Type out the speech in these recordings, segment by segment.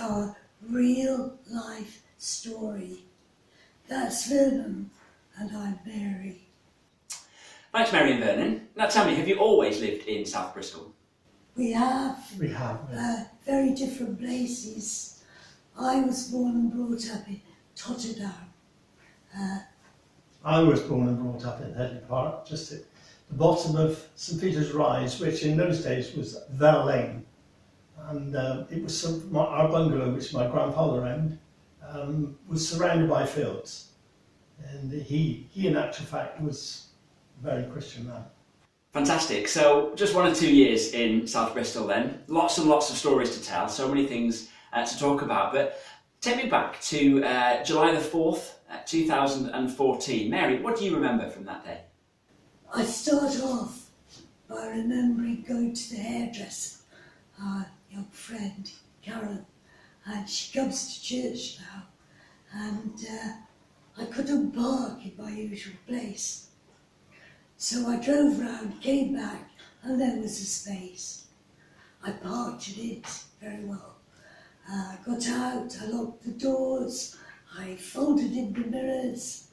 our real life story. That's Vernon, and I'm Mary. Thanks, Mary and Vernon. Now tell me, have you always lived in South Bristol? We have. Yes. Very different places. I was born and brought up in Tottenham. I was born and brought up in Headley Park, just at the bottom of St Peter's Rise, which in those days was Vel Lane. And it was our bungalow, which my grandfather owned, was surrounded by fields. And he in actual fact was a very Christian man. Fantastic. So just 1 or 2 years in South Bristol then. Lots and lots of stories to tell, so many things to talk about. But take me back to July the 4th, 2014. Mary, what do you remember from that day? I start off by remembering going to the hairdresser, our young friend Karen, and she comes to church now, and I couldn't park in my usual place. So I drove round, came back, and there was a space. I parked in it very well. I got out, I locked the doors, I folded in the mirrors,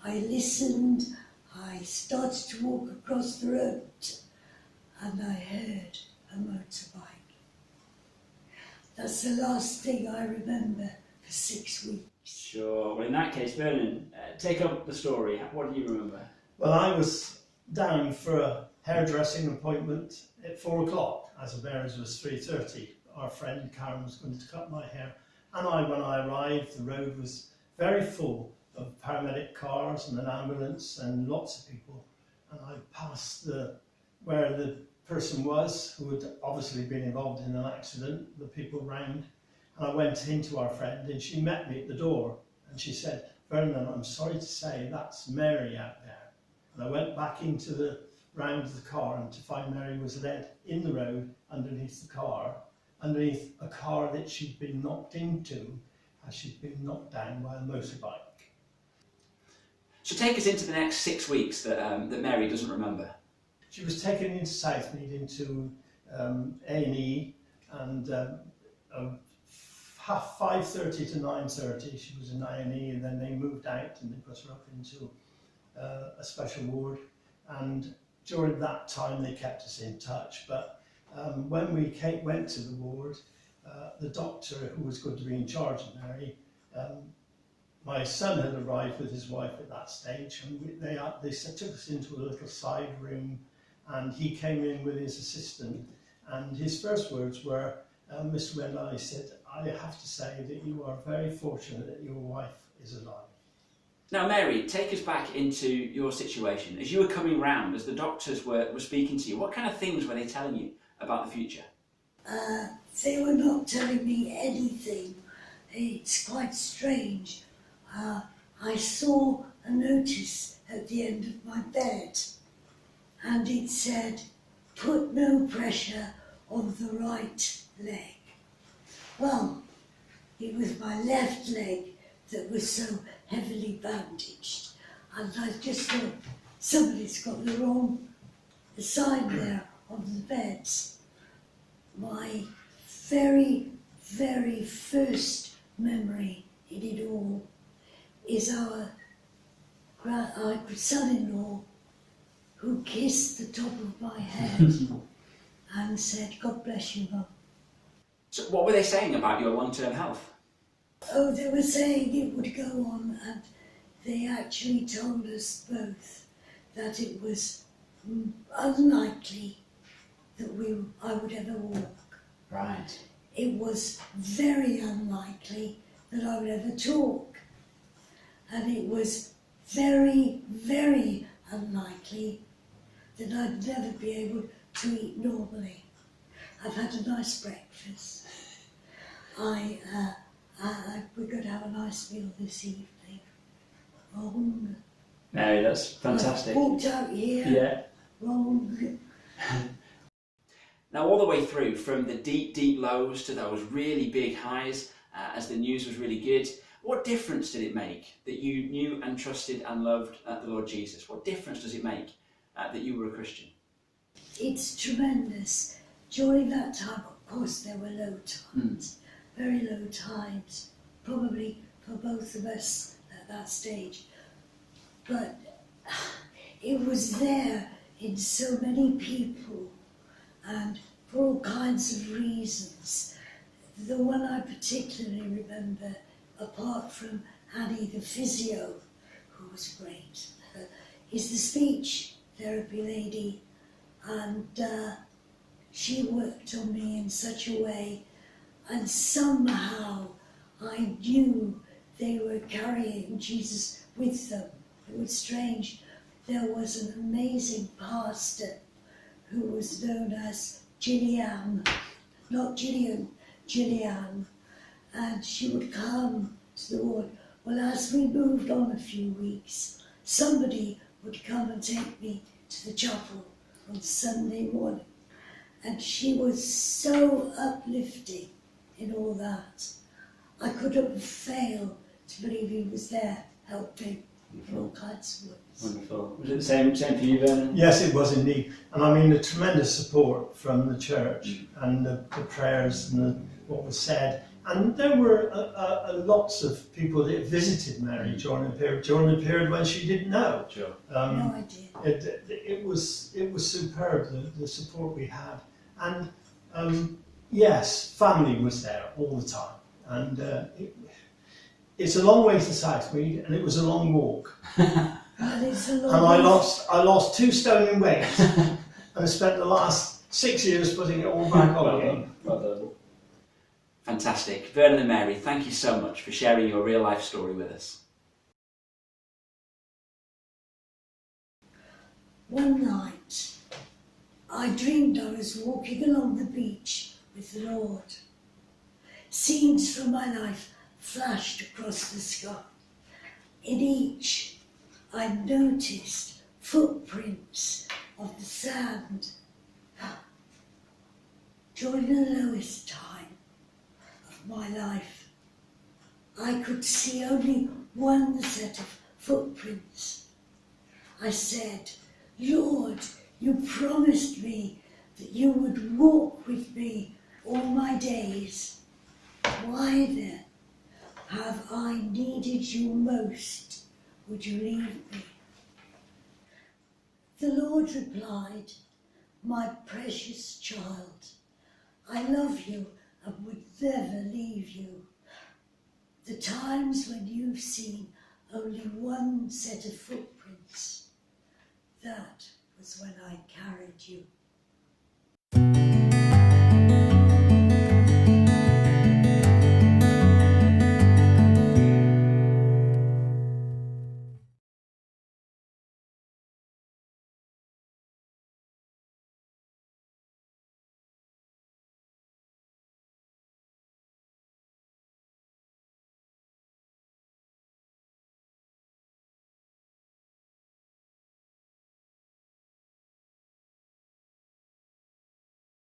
I listened, I started to walk across the road, and I heard a motorbike. That's the last thing I remember for 6 weeks. Sure. Well, in that case, Vernon, take up the story. What do you remember? Well, I was down for a hairdressing appointment at 4 o'clock, as Mary's was 3:30. Our friend Karen was going to cut my hair, and when I arrived, the road was very full of paramedic cars and an ambulance and lots of people. And I passed where the person was, who had obviously been involved in an accident, the people round, and I went into our friend, and she met me at the door, and she said, "Vernon, I'm sorry to say, that's Mary out there." And I went back into the round of the car, and to find Mary was dead in the road underneath the car, underneath a car that she'd been knocked into as she'd been knocked down by a motorbike. So take us into the next 6 weeks that Mary doesn't remember. She was taken into Southmead into A&E, and 5:30 to 9:30 she was in A&E, and then they moved out and they put her up into a special ward. And during that time they kept us in touch, but when we went to the ward, the doctor who was going to be in charge of Mary, my son had arrived with his wife at that stage, and they took us into a little side room, and he came in with his assistant, and his first words were, "Mr. Wendell," he said, "I have to say that you are very fortunate that your wife is alive." Now, Mary, take us back into your situation. As you were coming round, as the doctors were speaking to you, what kind of things were they telling you about the future? They were not telling me anything. It's quite strange. I saw a notice at the end of my bed, and it said, "Put no pressure on the right leg." Well, it was my left leg that was so heavily bandaged, and I just thought, somebody's got the wrong sign there on the beds. My very, very first memory in it all is our son-in-law, who kissed the top of my head and said, "God bless you, Mum." So what were they saying about your long-term health? Oh, they were saying it would go on, and they actually told us both that it was unlikely that I would ever walk. Right. It was very unlikely that I would ever talk. And it was very, very unlikely that I'd never be able to eat normally. I've had a nice breakfast. We're going to have a nice meal this evening. Wrong. Mary, that's fantastic. I walked out here. Yeah. Wrong. Now, all the way through, from the deep, deep lows to those really big highs, as the news was really good, what difference did it make that you knew and trusted and loved the Lord Jesus? What difference does it make that you were a Christian? It's tremendous. During that time, of course, there were low times, very low times, probably for both of us at that stage. But it was there in so many people and for all kinds of reasons. The one I particularly remember, apart from Annie the physio, who was great, is the speech therapy lady, and she worked on me in such a way, and somehow I knew they were carrying Jesus with them. It was strange. There was an amazing pastor who was known as Gillian, not Gillian, Gillian, and she would come to the ward. Well, as we moved on a few weeks, somebody would come and take me to the chapel on Sunday morning, and she was so uplifting in all that. I couldn't fail to believe he was there helping in all kinds of ways. Wonderful. Was it the same for you, Vernon? Yes, it was indeed. And I mean, the tremendous support from the church and the prayers and what was said. And there were lots of people that visited Mary during the period when she didn't know. Sure. No idea. It was superb, the support we had. And yes, family was there all the time. And it's a long way to Southmead, and it was a long walk. Well, it's a And long I lost 2 stone in weight, and I spent the last 6 years putting it all back on again. Well done. Fantastic. Vernon and Mary, thank you so much for sharing your real life story with us. One night, I dreamed I was walking along the beach with the Lord. Scenes from my life flashed across the sky. In each, I noticed footprints of the sand. During the lowest time of my life, I could see only one set of footprints. I said, Lord, you promised me that you would walk with me all my days. Why then have I needed you most? Would you leave me? The Lord replied, my precious child, I love you and would never leave you. The times when you've seen only one set of footprints, that was when I carried you.